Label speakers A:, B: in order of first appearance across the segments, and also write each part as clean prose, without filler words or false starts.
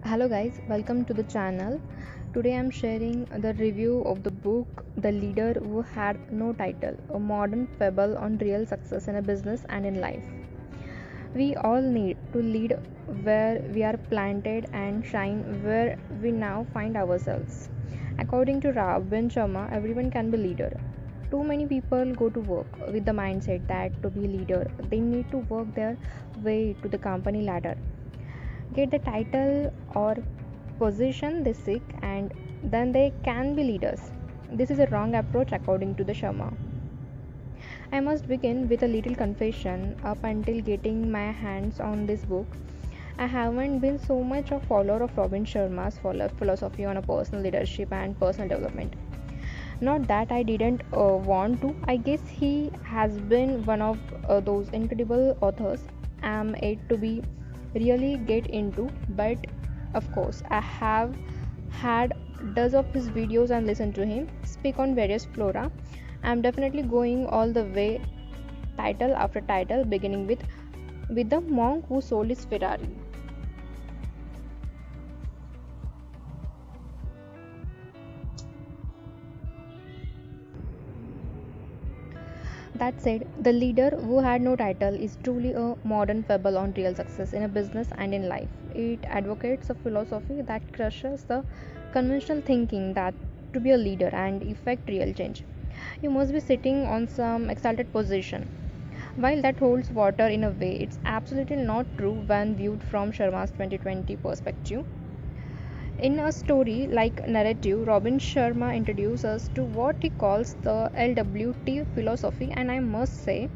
A: Hello guys, welcome to the channel. Today I'm sharing the review of the book The Leader Who Had No Title, a modern fable on real success in a business and in life. We all need to lead where we are planted and shine where we now find ourselves. According to Robin Sharma, everyone can be leader. Too many people go to work with the mindset that to be leader, they need to work their way to the company ladder, get the title or position they seek, and then they can be leaders. This is a wrong approach according to the Sharma. I must begin with a little confession. Up until getting my hands on this book, I haven't been so much a follower of Robin Sharma's philosophy on a personal leadership and personal development. Not that I didn't want to. I guess he has been one of those incredible authors I'm yet to be really get into. But of course, I have had dozens of his videos and listened to him speak on various flora. I'm definitely going all the way, title after title, beginning with the monk who sold his Ferrari. That said, The Leader Who Had No Title is truly a modern fable on real success in a business and in life. It advocates a philosophy that crushes the conventional thinking that to be a leader and effect real change, you must be sitting on some exalted position. While that holds water in a way, it's absolutely not true when viewed from Sharma's 2020 perspective. In a story like narrative, Robin Sharma introduces us to what he calls the LWT philosophy, and I must say,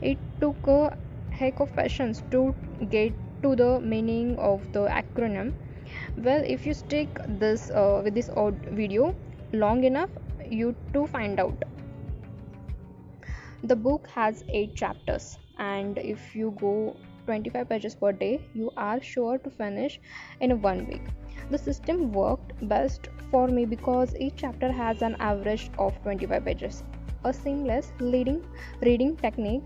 A: it took a heck of patience to get to the meaning of the acronym. Well, if you stick this with this video long enough, you too find out. The book has 8 chapters, and if you go 25 pages per day, you are sure to finish in 1 week. The system worked best for me because each chapter has an average of 25 pages. A seamless reading technique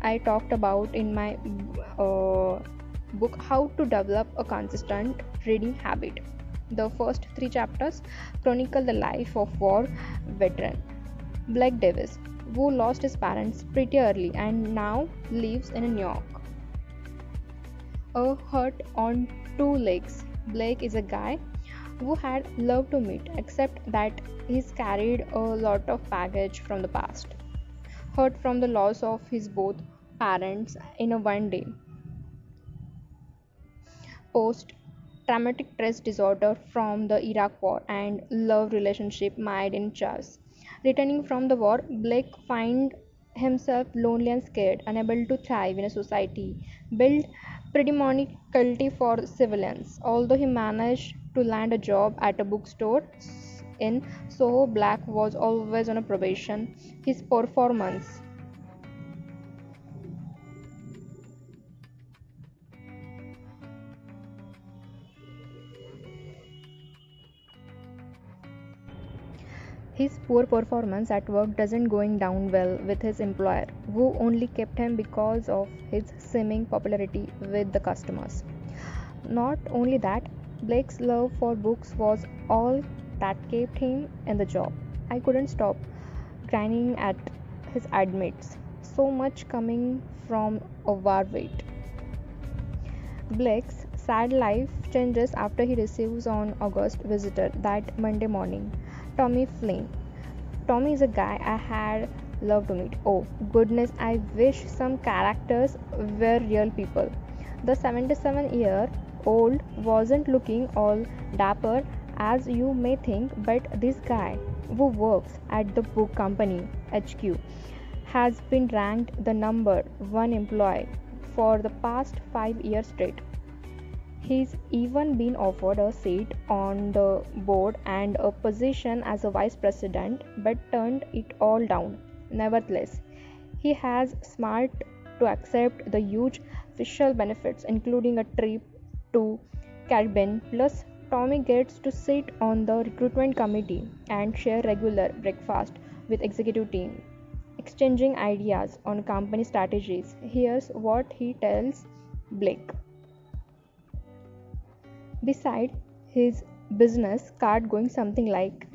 A: I talked about in my book How to Develop a Consistent Reading Habit. The first 3 chapters chronicle the life of war veteran Blake Davis, who lost his parents pretty early and now lives in New York. A hurt on 2 legs. Blake is a guy who had loved to meet, except that he's carried a lot of baggage from the past. Hurt from the loss of his both parents in a one day. Post traumatic stress disorder from the Iraq War and love relationship mired in chaos. Returning from the war, Blake finds himself lonely and scared, unable to thrive in a society built predominantly for civilians. Although he managed to land a job at a bookstore in Soho, Black was always on a probation. His performance His poor performance at work doesn't going down well with his employer, who only kept him because of his seeming popularity with the customers. Not only that, Blake's love for books was all that kept him in the job. I couldn't stop grinding at his admits, so much coming from a war weight. Blake's sad life changes after he receives on August visitor that Monday morning, Tommy Flynn. Tommy is a guy I had loved to meet. Oh goodness, I wish some characters were real people. The 77-year-old wasn't looking all dapper as you may think, but this guy who works at the book company HQ has been ranked the number one employee for the past 5 years straight. He's even been offered a seat on the board and a position as a vice president, but turned it all down. Nevertheless, he has smart to accept the huge official benefits, including a trip to Caribbean. Plus, Tommy gets to sit on the recruitment committee and share regular breakfast with executive team, exchanging ideas on company strategies. Here's what he tells Blake. Beside his business card going something like,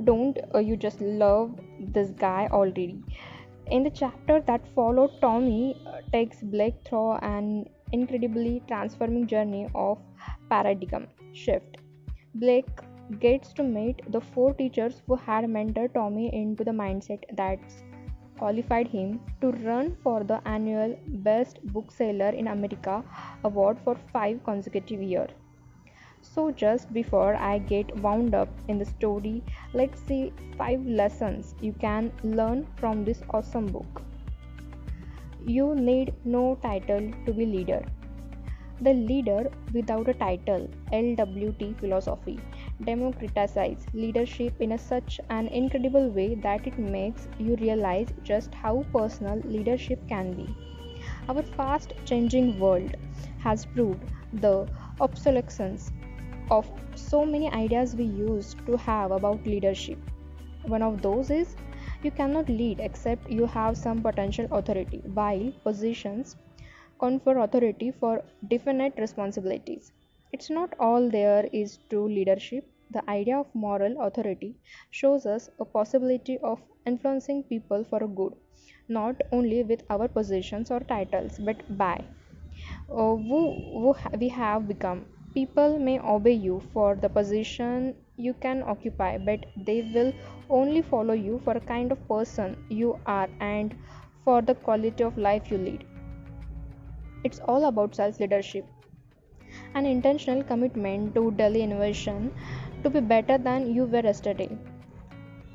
A: don't you just love this guy already? In the chapter that followed, Tommy takes Blake through an incredibly transforming journey of paradigm shift. Blake gets to meet the four teachers who had mentored Tommy into the mindset that's qualified him to run for the annual Best Bookseller in America award for 5 consecutive years. So, just before I get wound up in the story, let's see 5 lessons you can learn from this awesome book. You need no title to be leader. The leader without a title, LWT philosophy, democratizes leadership in such an incredible way that it makes you realize just how personal leadership can be. Our fast changing world has proved the obsolescence of so many ideas we used to have about leadership. One of those is you cannot lead except you have some potential authority, while positions confer authority for definite responsibilities. It's not all there is to leadership. The idea of moral authority shows us a possibility of influencing people for a good, not only with our positions or titles, but by we have become. People may obey you for the position you can occupy, but they will only follow you for a kind of person you are and for the quality of life you lead. It's all about self leadership, an intentional commitment to daily innovation, to be better than you were yesterday,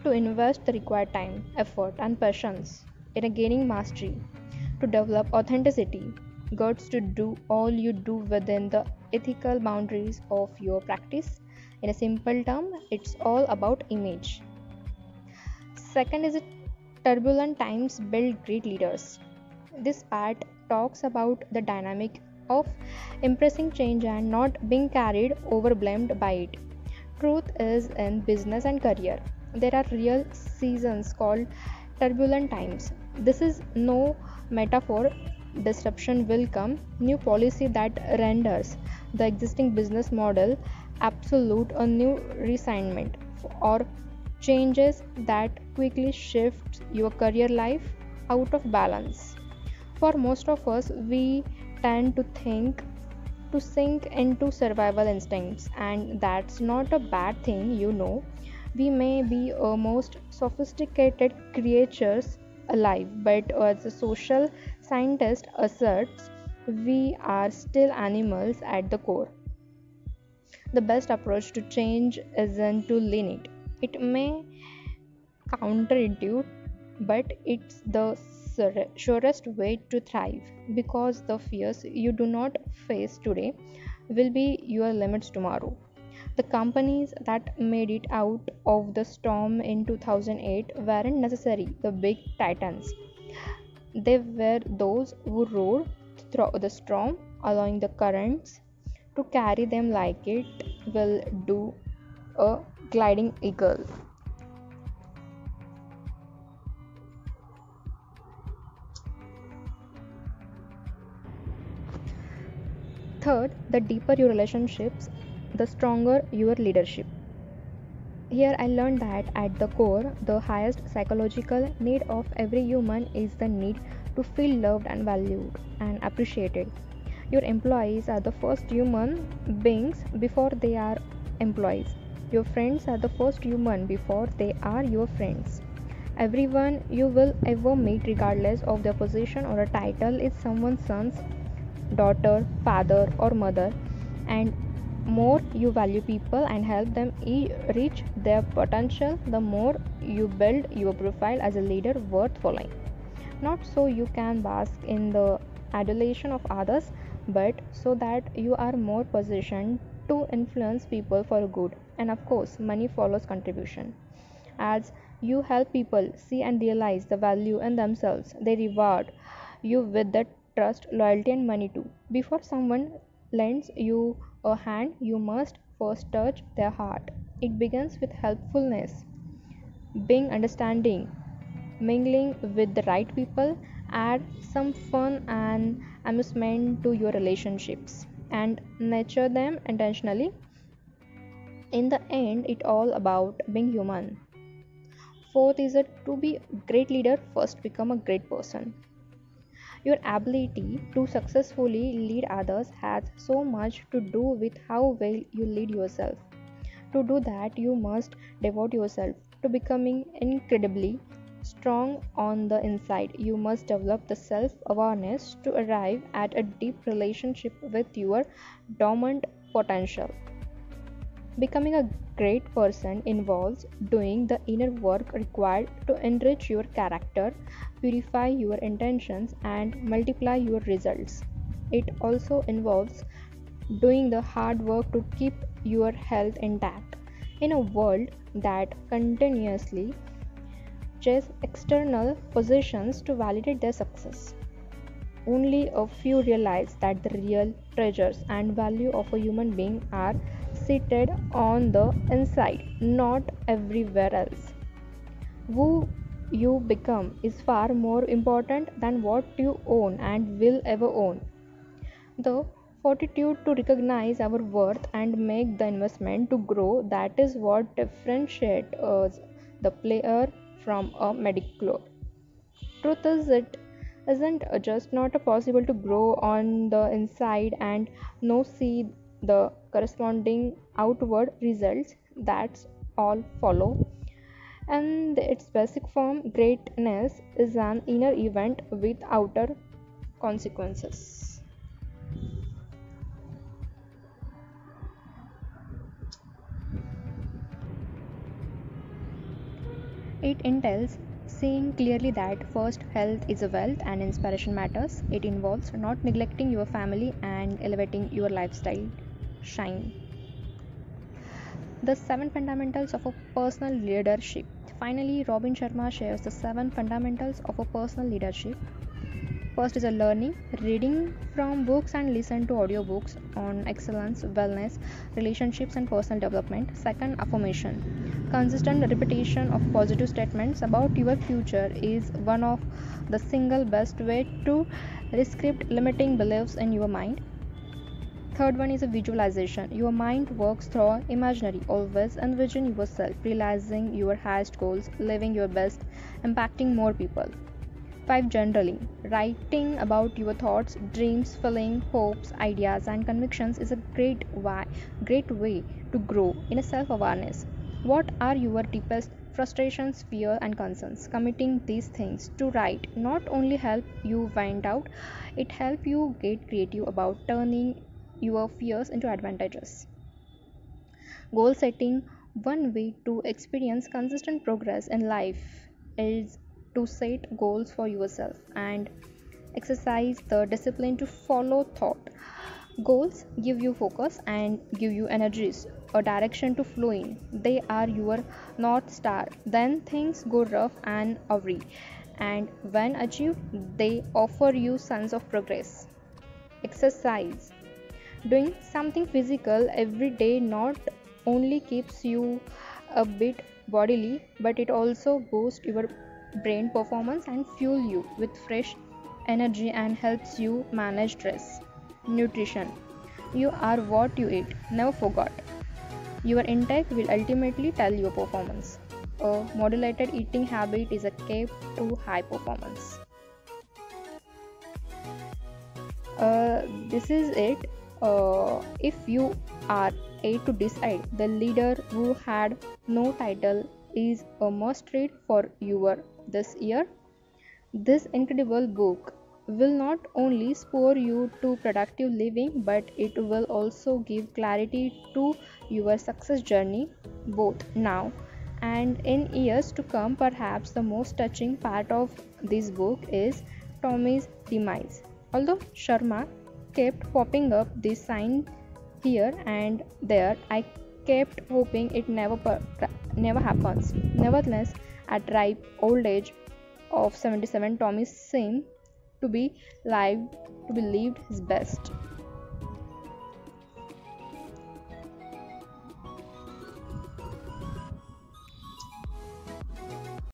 A: to invest the required time, effort, and patience in a gaining mastery, to develop authenticity, guts to do all you do within the ethical boundaries of your practice. In a simple term, it's all about image. Second is turbulent times build great leaders. This part talks about the dynamic of impressing change and not being carried overwhelmed by it. Truth is in business and career. There are real seasons called turbulent times. This is no metaphor. Disruption will come, new policy that renders the existing business model absolute, a new reassignment, or changes that quickly shifts your career life out of balance. For most of us, we tend to think to sink into survival instincts, and that's not a bad thing, you know. We may be a most sophisticated creatures alive, but as a social scientist asserts, we are still animals at the core. The best approach to change isn't to lean it. It may counterintuitive, but it's the surest way to thrive, because the fears you do not face today will be your limits tomorrow. The companies that made it out of the storm in 2008 weren't necessarily the big titans. They were those who rode through the storm, allowing the currents to carry them like it will do a gliding eagle. Third, the deeper your relationships, the stronger your leadership. Here I learned that at the core, the highest psychological need of every human is the need to feel loved and valued and appreciated. Your employees are the first human beings before they are employees. Your friends are the first human before they are your friends. Everyone you will ever meet, regardless of their position or a title, is someone's son's daughter, father, or mother, and more you value people and help them reach their potential, the more you build your profile as a leader worth following. Not so you can bask in the adulation of others, but so that you are more positioned to influence people for good. And of course, money follows contribution. As you help people see and realize the value in themselves, they reward you with the trust, loyalty, and money too. Before someone lends you a hand, you must first touch their heart. It begins with helpfulness, being understanding, mingling with the right people, add some fun and amusement to your relationships. and nurture them intentionally. In the end, it's all about being human. Fourth is that to be a great leader, first become a great person. Your ability to successfully lead others has so much to do with how well you lead yourself. To do that, you must devote yourself to becoming incredibly strong on the inside. You must develop the self awareness to arrive at a deep relationship with your dormant potential. Becoming a great person involves doing the inner work required to enrich your character, purify your intentions, and multiply your results. It also involves doing the hard work to keep your health intact. In a world that continuously chases external positions to validate their success, only a few realize that the real treasures and value of a human being are seated on the inside, not everywhere else. Who you become is far more important than what you own and will ever own. The fortitude to recognize our worth and make the investment to grow, that is what differentiates us, the player from a mediocre. Truth is, it isn't just not a possible to grow on the inside and no see the corresponding outward results that's all follow. And its basic form, greatness is an inner event with outer consequences. It entails seeing clearly that first health is a wealth and inspiration matters. It involves not neglecting your family and elevating your lifestyle shine. The seven fundamentals of a personal leadership. Finally, Robin Sharma shares the seven fundamentals of a personal leadership. First is a learning, reading from books and listen to audiobooks on excellence, wellness, relationships, and personal development. Second, affirmation. Consistent repetition of positive statements about your future is one of the single best way to rescript limiting beliefs in your mind. Third one is a visualization. Your mind works through imaginary. Always envision yourself realizing your highest goals, living your best, impacting more people. 5. Journaling. Writing about your thoughts, dreams, feelings, hopes, ideas, and convictions is a great way to grow in a self-awareness. What are your deepest frustrations, fear, and concerns? Committing these things to write not only help you find out, it help you get creative about turning your fears into advantages. Goal setting. One way to experience consistent progress in life is to set goals for yourself and exercise the discipline to follow thought. Goals give you focus and give you energies, a direction to flow in. They are your north star. Then things go rough and awry, and when achieved, they offer you sense of progress. Exercise. Doing something physical every day not only keeps you a bit bodily, but it also boosts your brain performance and fuel you with fresh energy and helps you manage stress. Nutrition. You are what you eat. Never forget. Your intake will ultimately tell your performance. A modulated eating habit is a key to high performance. This is it. If you are a to decide, the leader who had no title is a must read for your this year. This incredible book will not only spur you to productive living, but it will also give clarity to your success journey both now and in years to come. Perhaps the most touching part of this book is Tommy's demise. Although Sharma kept popping up this sign here and there, I kept hoping it never happens. Nevertheless, at ripe old age of 77, Tommy seemed to be lived his best.